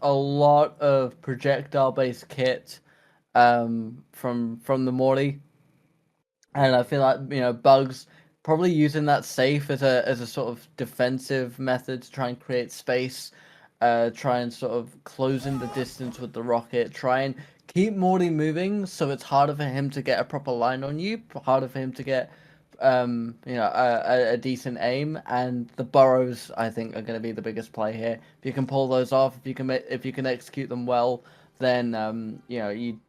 a lot of projectile-based kit from the Morty, and I feel like Bugs probably using that safe as a sort of defensive method to try and create space, try and sort of close in the distance with the rocket, try and keep Morty moving so it's harder for him to get a proper line on you, harder for him to get a decent aim, and the burrows I think are going to be the biggest play here. If you can pull those off, if you can execute them well, then you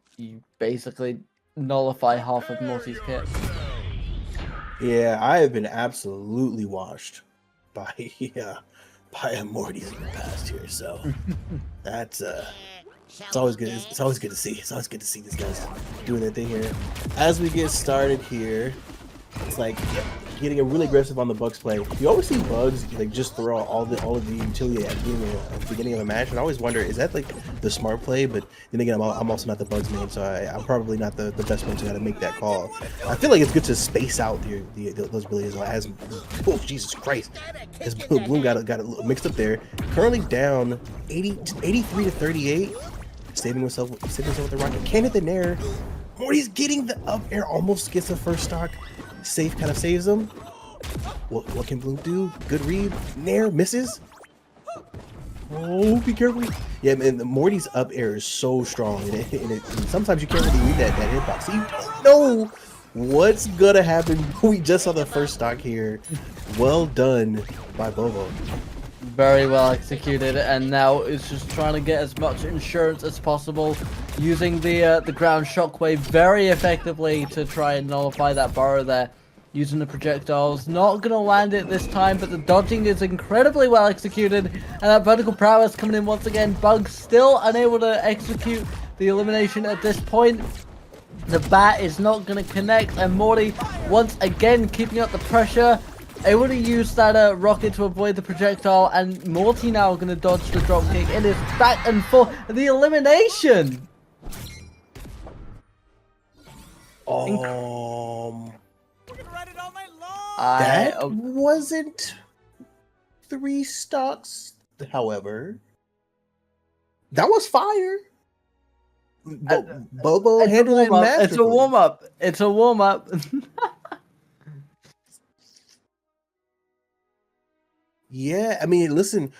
basically nullify half of Morty's kit. Yeah, I have been absolutely washed by by Morty's in the past here, so that's it's always good. It's always good to see. It's always good to see these guys doing their thing here. As we get started here, it's like getting really aggressive on the Bugs play. You always see Bugs like just throw all of the utility at the beginning of a match, and I always wonder, is that like the smart play? But then again, I'm also not the Bugs man, so I'm probably not the best one to how to make that call. I feel like it's good to space out those abilities. As oh Jesus Christ, as Bloom got it mixed up there. Currently down 83 to 38. Saving himself with the rocket. Can't hit the nair. Morty's getting the up air, almost gets the first stock. Safe kind of saves him. What can Bloom do? Good read. Nair misses. Oh, be careful. Yeah, man, Morty's up air is so strong. And sometimes you can't really read that hitbox. So you don't know what's gonna happen. We just saw the first stock here. Well done by Bobo. Very well executed, and now it's just trying to get as much insurance as possible, using the ground shockwave very effectively to try and nullify that burrow there. Using the projectiles, not gonna land it this time, but the dodging is incredibly well executed, and that vertical prowess coming in once again. Bugs still unable to execute the elimination at this point. The bat is not gonna connect, and Morty once again keeping up the pressure. Able to use that rocket to avoid the projectile, and Morty now going to dodge the dropkick. It is back and forth. The elimination! That wasn't 3 stocks, however. That was fire. Bobo handled it masterfully. It's a warm-up. It's a warm-up. Yeah, I mean, listen,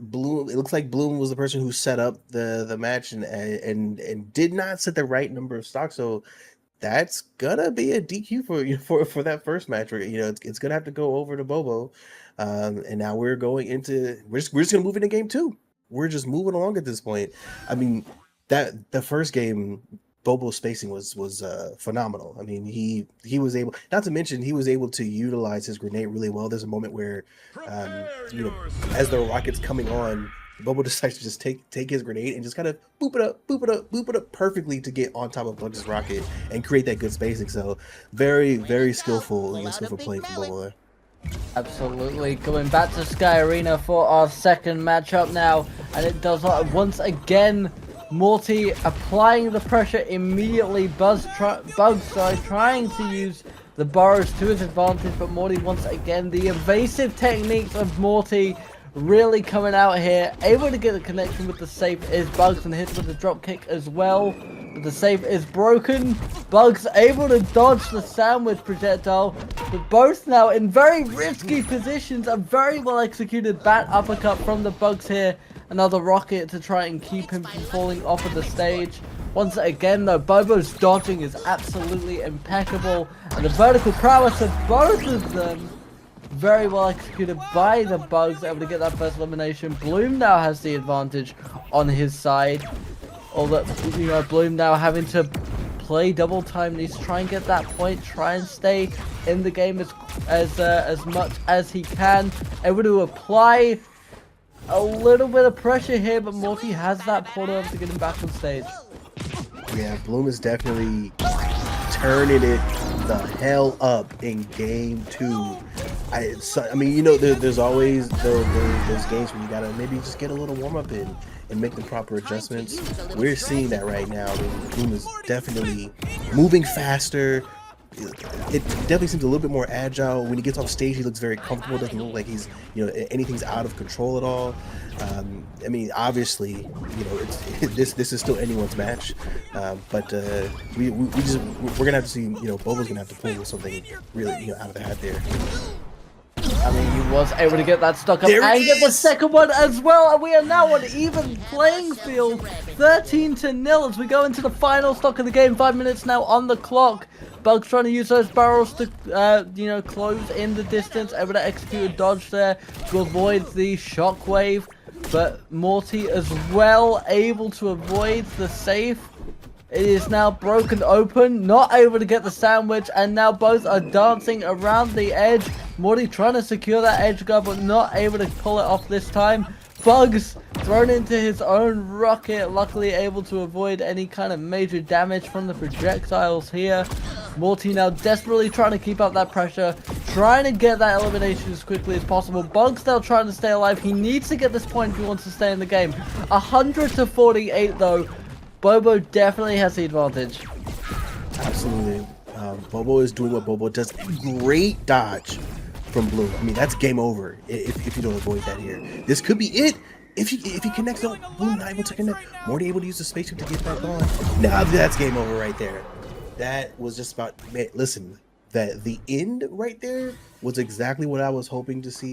Bloom. It looks like Bloom was the person who set up the match and did not set the right number of stocks. So that's gonna be a DQ for that first match. Where it's gonna have to go over to Bobo. And now we're just gonna move into game 2. We're just moving along at this point. I mean, that the first game, Bobo's spacing was phenomenal. I mean, he was able, not to mention, he was able to utilize his grenade really well. There's a moment where, as the rocket's coming on, Bobo decides to just take his grenade and just kind of boop it up perfectly to get on top of Bugs' rocket and create that good spacing. So very, very skillful play from Bobo there. Absolutely. Going back to Sky Arena for our second matchup now, and it does once again. Morty applying the pressure immediately. Bugs trying to use the burrows to his advantage, but Morty once again, the evasive techniques of Morty really coming out here. Able to get the connection with the safe is Bugs, and hits with the drop kick as well. But the safe is broken. Bugs able to dodge the sandwich projectile, but both now in very risky positions. A very well executed bat uppercut from the Bugs here. Another rocket to try and keep him from falling off of the stage. Once again though, Bobo's dodging is absolutely impeccable, and the vertical prowess of both of them very well executed by the Bugs, able to get that first elimination. Bloom now has the advantage on his side, although Bloom now having to play double time, needs to try and get that point, try and stay in the game as much as he can, able to apply a little bit of pressure here, but Morty has that portal to get him back on stage. Yeah, Bloom is definitely turning it the hell up in game 2. I mean, there's always those games where you gotta maybe just get a little warm up in and make the proper adjustments. We're seeing that right now. I mean, Bloom is definitely moving faster, it definitely seems a little bit more agile. When he gets off stage, he looks very comfortable. Doesn't look like he's, you know, anything's out of control at all. I mean, obviously, you know, this is still anyone's match, but we're gonna have to see. You know, Bobo's gonna have to pull something really, you know, out of the hat there. I mean, he was able to get that stock up There and it get the is! second one as well, and we are now on even playing field, 13-0 as we go into the final stock of the game. 5 minutes now on the clock. Bugs trying to use those barrels to, you know, close in the distance, able to execute a dodge there to avoid the shockwave, but Morty as well able to avoid the safe. It is now broken open, not able to get the sandwich, and now both are dancing around the edge. Morty trying to secure that edge guard, but not able to pull it off this time. Bugs thrown into his own rocket, luckily able to avoid any kind of major damage from the projectiles here. Morty now desperately trying to keep up that pressure, trying to get that elimination as quickly as possible. Bugs still trying to stay alive. He needs to get this point if he wants to stay in the game. 100-48 though. Bobo definitely has the advantage. Absolutely. Bobo is doing what Bobo does. Great dodge from Bloom. I mean, that's game over if you don't avoid that here. This could be it. If he connects, no, Bloom not able to connect. Morty able to use the spaceship to get back on. Now that's game over right there. That was just about, man, listen, that the end right there was exactly what I was hoping to see.